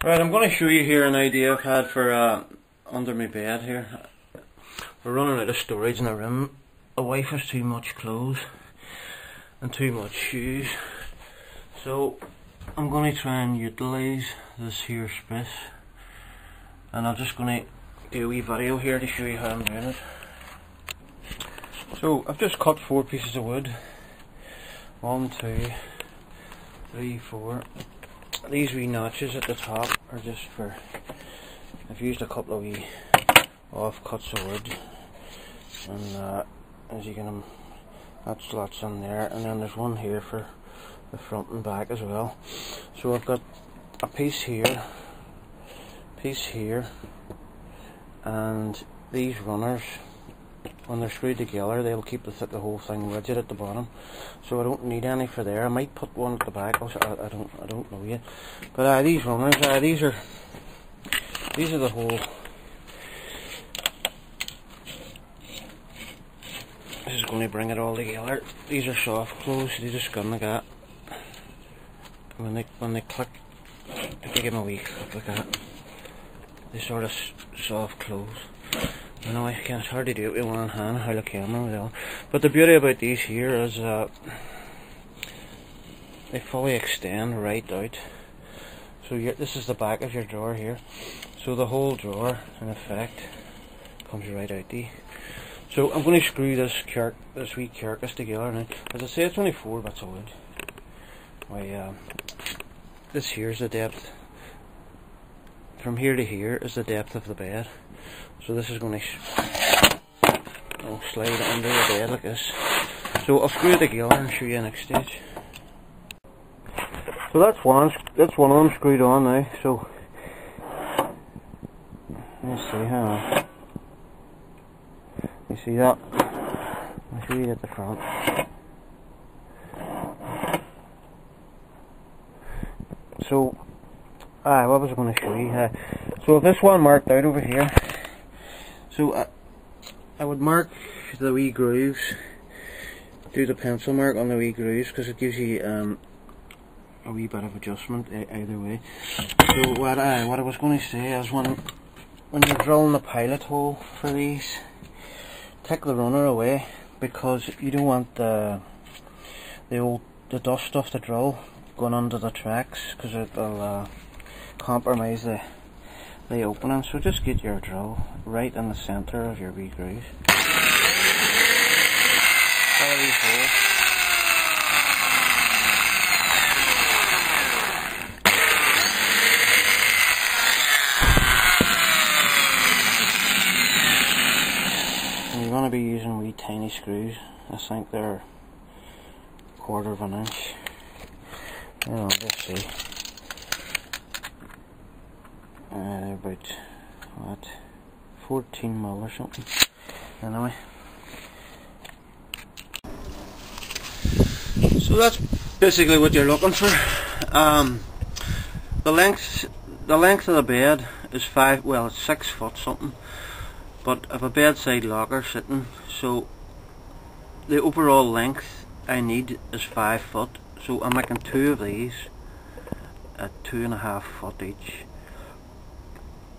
Right, I'm going to show you here an idea I've had for under my bed here. We're running out of storage in the room. The wife has too much clothes and too much shoes, so I'm going to try and utilise this here space, and I'm just going to do a wee video here to show you how I'm doing it. So I've just cut 4 pieces of wood. 1, 2, 3, 4. These wee notches at the top are just for, I've used a couple of wee off cuts of wood, and as you can, that slots in there, and then there's one here for the front and back as well. So I've got a piece here, and these runners, when they're screwed together, they'll keep the whole thing rigid at the bottom. So I don't need any for there. I might put one at the back. Also, I don't know yet. But these runners, these are the whole. This is going to bring it all together. These are soft close. They just go like that. When they click, if you give them a wee click like that, they sort of soft close. I know it's hard to do it with one hand, how the camera with all. But the beauty about these here is they fully extend right out. So this is the back of your drawer here. So the whole drawer, in effect, comes right out there. So I'm going to screw this wee carcass together now. As I say, it's only 4 bits of wood. This here's the depth. From here to here is the depth of the bed. So this is going to slide under the bed like this. So I'll screw it together and show you next stage. So that's one of them screwed on now. So let's see how. You see that? I'll show you at the front. So what was I going to show you? So if this one marked out over here. So I would mark the wee grooves, do the pencil mark on the wee grooves, because it gives you a wee bit of adjustment either way. So what I was going to say is when you're drilling the pilot hole for these, take the runner away, because you don't want the dust off the drill going under the tracks, because it'll compromise the opening. So just get your drill right in the centre of your wee groove. Follow these holes. And you're going to be using wee tiny screws. I think they're 1/4 of an inch. Let's see. They're about, what, 14 mil or something. Anyway. So that's basically what you're looking for. The length of the bed is it's 6 foot something. But I've a bedside locker sitting, so the overall length I need is 5 foot. So I'm making 2 of these at 2.5 foot each.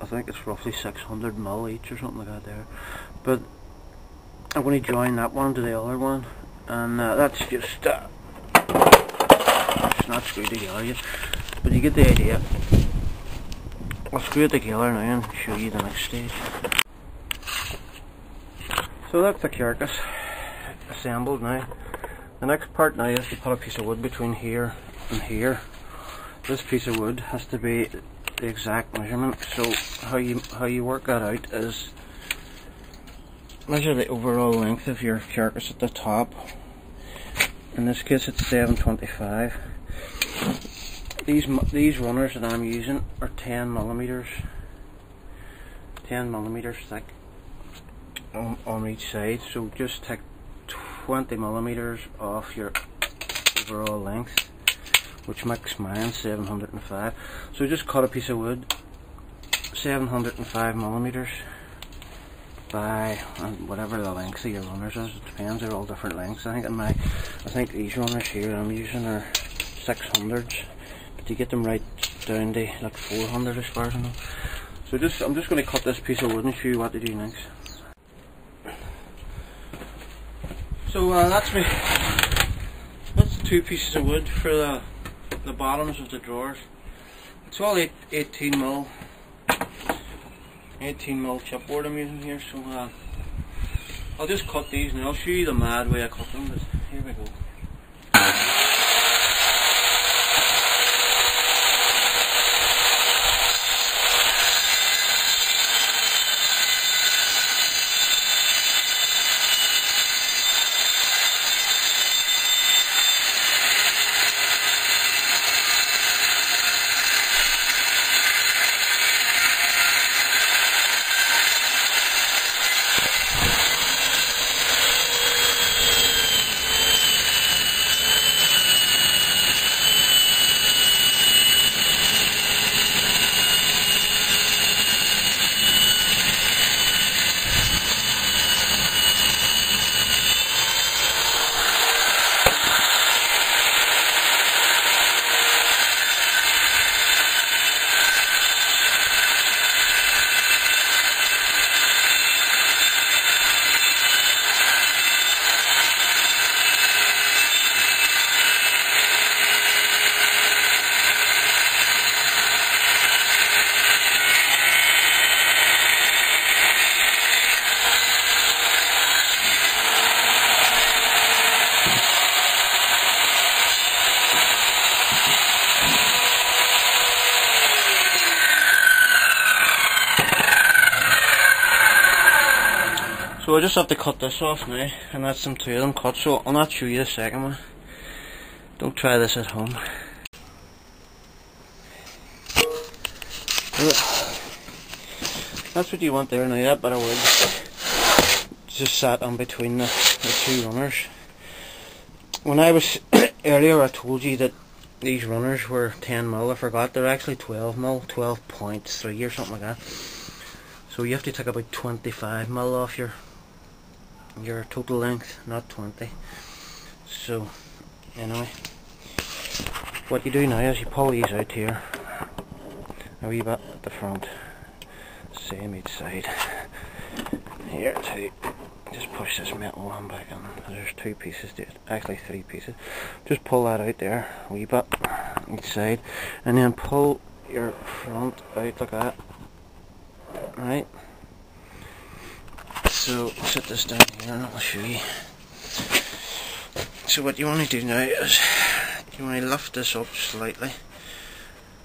I think it's roughly 600 mil each or something like that there. But I'm going to join that one to the other one, and that's just it's not screwed together yet, but you get the idea. I'll screw it together now and show you the next stage. So that's the carcass assembled now. The next part now is to put a piece of wood between here and here. This piece of wood has to be the exact measurement. So how you work that out is measure the overall length of your carcass at the top. In this case it's 725. These runners that I'm using are 10 millimeters thick on each side. So just take 20 millimeters off your overall length, which makes mine 705. So just cut a piece of wood 705 millimeters by whatever the length of your runners is. It depends, they're all different lengths. I think these runners here I'm using are 600s, but to get them right down to like 400 as far as I know. So I'm just going to cut this piece of wood and show you what to do next. So that's the 2 pieces of wood for the bottoms of the drawers. It's all 18mm chipboard I'm using here. So I'll just cut these and I'll show you the mad way I cut them. But here we go. So I just have to cut this off now, and that's them 2 of them cut, so I'll not show you the second one. Don't try this at home. That's what you want there now, that bit of wood just sat in between the 2 runners. When I was earlier I told you that these runners were 10mm, I forgot they're actually 12mm, 12.3 or something like that. So you have to take about 25mm off your total length, not 20. So anyway, what you do now is you pull these out here a wee bit at the front, same each side. Here too, just push this metal one back in. There's 2 pieces to it, actually 3 pieces. Just pull that out there a wee bit each side, and then pull your front out like that. Right. So set this down here and I'll show you. So what you want to do now is you want to lift this up slightly.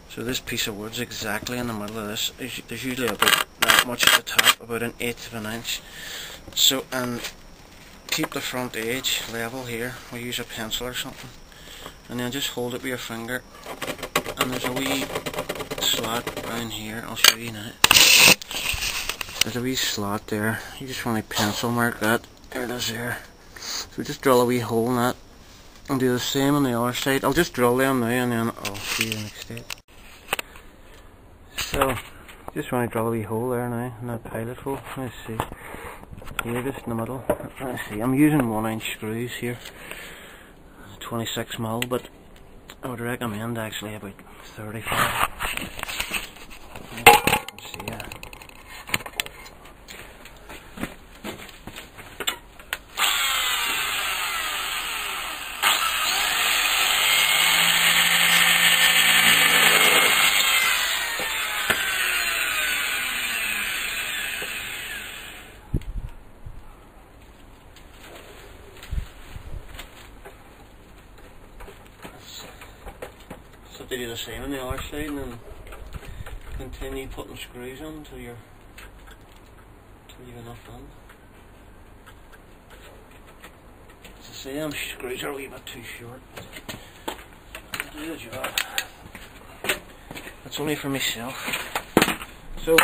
So this piece of wood's exactly in the middle of this. There's usually about that much at the top, about 1/8 of an inch. So, and keep the front edge level here. We use a pencil or something, and then just hold it with your finger. And there's a wee slot down here. I'll show you now. There's a wee slot there. You just want to pencil mark that. There it is there. So just drill a wee hole in that and do the same on the other side. I'll just drill them now and then I'll see you next day. So just want to drill a wee hole there now in that pilot hole. Let's see. Here, just in the middle. Let's see. I'm using 1-inch screws here. 26mm, but I would recommend actually about 35. Let's see. So to do the same on the other side and then continue putting screws on until you've enough done. As I say, screws are a wee bit too short. I'll do the job. That's only for myself. So,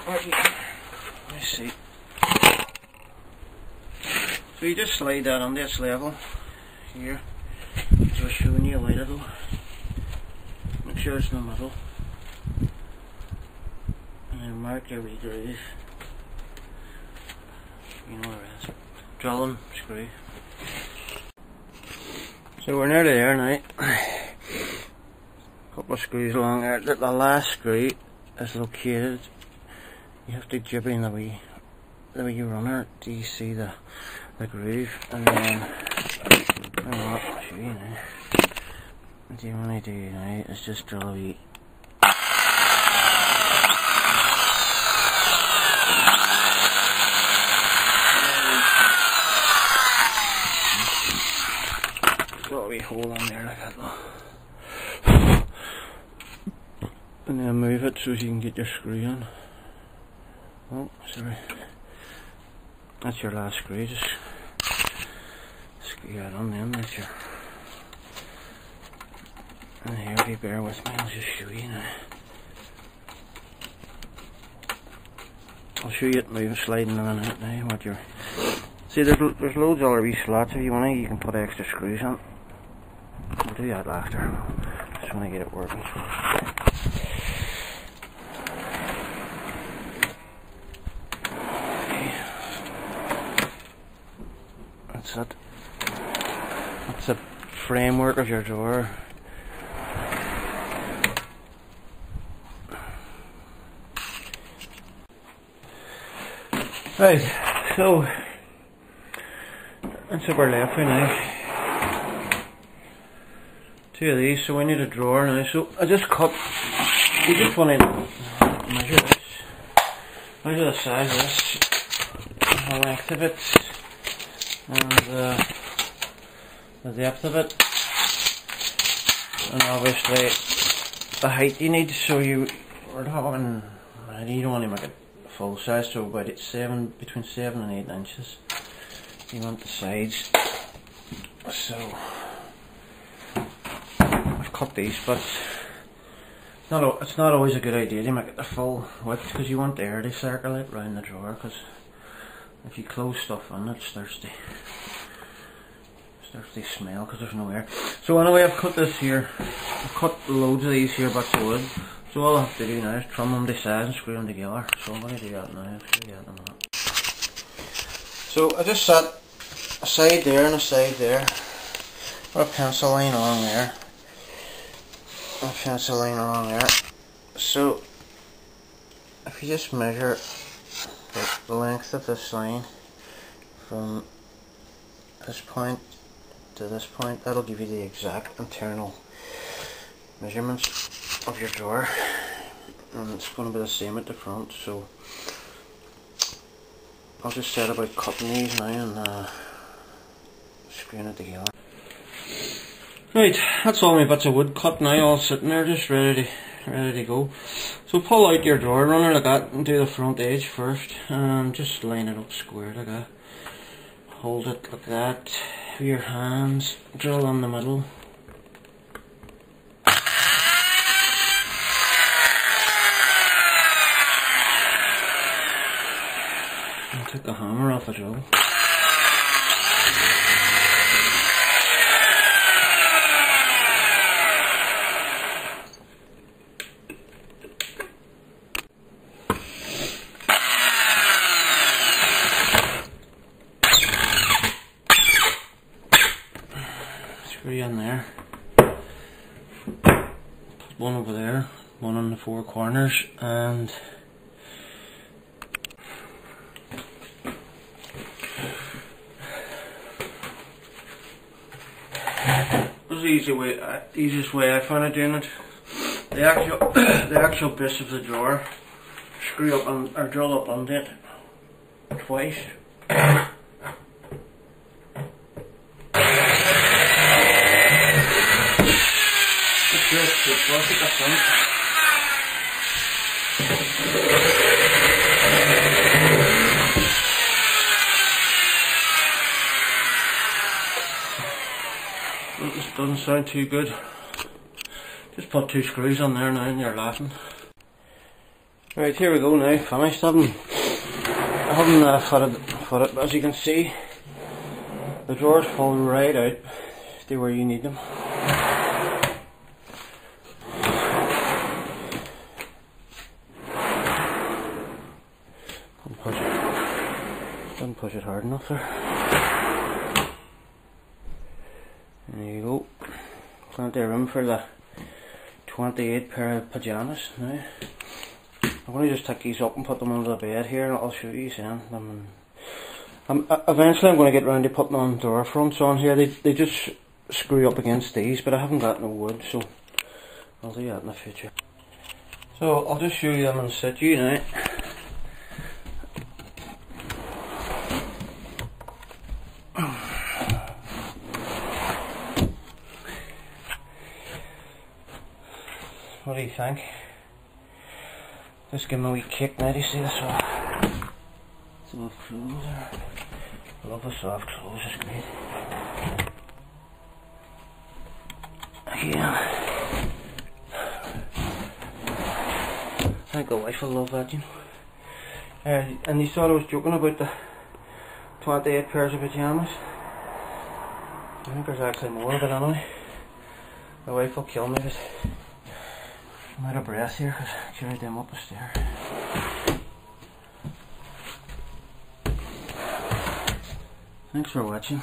let's see. So you just slide that on this level here. As I was showing you a while ago. Make sure it's in the middle. And then mark your wee groove. You know where it is. Drill and screw. So we're nearly there now. couple of screws along there. The last screw is located. You have to jib in the wee runner. Do you see the groove? And then what I'll show you now. What you want to do now is just drill a wee. Got a wee hole on there like that. And then move it so you can get your screw in. Oh, sorry. That's your last screw. Just screw that on then. That's your. And here, if you bear with me, I'll just show you now. I'll show you it moving, sliding in and out now. What you're. See, there's loads of other wee slots. If you want to, you can put extra screws on. We'll do that after. Just want to get it working. That's it. That's the framework of your drawer. Right, so that's what we're left with now. Two of these, so we need a drawer now. So I just cut. You just want to measure this. Measure the size of this, the length of it, and the depth of it, and obviously the height you need. So we're talking. You don't want to make it full size, so about between 7 and 8 inches. You want the sides. So I've cut these, but it's not always a good idea to make it the full width because you want air to circulate around the drawer. Because if you close stuff in, it starts to smell because there's no air. So anyway, I've cut this here. I've cut loads of these here bits of wood. So all I have to do now is trim them to size and screw them together. So I'm going to do that now. I'll show you that in a minute. So I just set a side there and a side there. Put a pencil line along there. A pencil line along there. So if you just measure the length of this line from this point to this point, that'll give you the exact internal measurements of your drawer, and it's going to be the same at the front. So I'll just set about cutting these now and screwing it together. Right, that's all my bits of wood cut now, all sitting there just ready to go. So pull out your drawer runner like that and do the front edge first, and just line it up square like that. Hold it like that with your hands, drill in the middle. And take the hammer off the drill. Screw in there. Put one over there, one on the four corners, and this is the easiest way I found of doing it. The actual base of the drawer, screw up or drill up under it twice. Just flush at the front. This doesn't sound too good. Just put 2 screws on there now and you're laughing. Right, here we go now, finished. I haven't fitted it, but as you can see, the drawers fall right out to where you need them. Didn't push it hard enough there. There you go. Plenty of room for the 28 pair of pyjamas now. I'm going to just take these up and put them under the bed here, and I'll show you then. Eventually I'm going to get round to putting on door fronts on here. They just screw up against these, but I haven't got no wood, so I'll do that in the future. So I'll just show you them in situ now. What do you think? Just give them a wee kick now, do you see this one? Soft clothes. I love the soft clothes, it's great. Again. I think the wife will love that, you know. And you thought I was joking about the 28 pairs of pyjamas. I think there's actually more, but anyway. My wife will kill me, but I'm out of breath here because I carried them up the stair. Thanks for watching.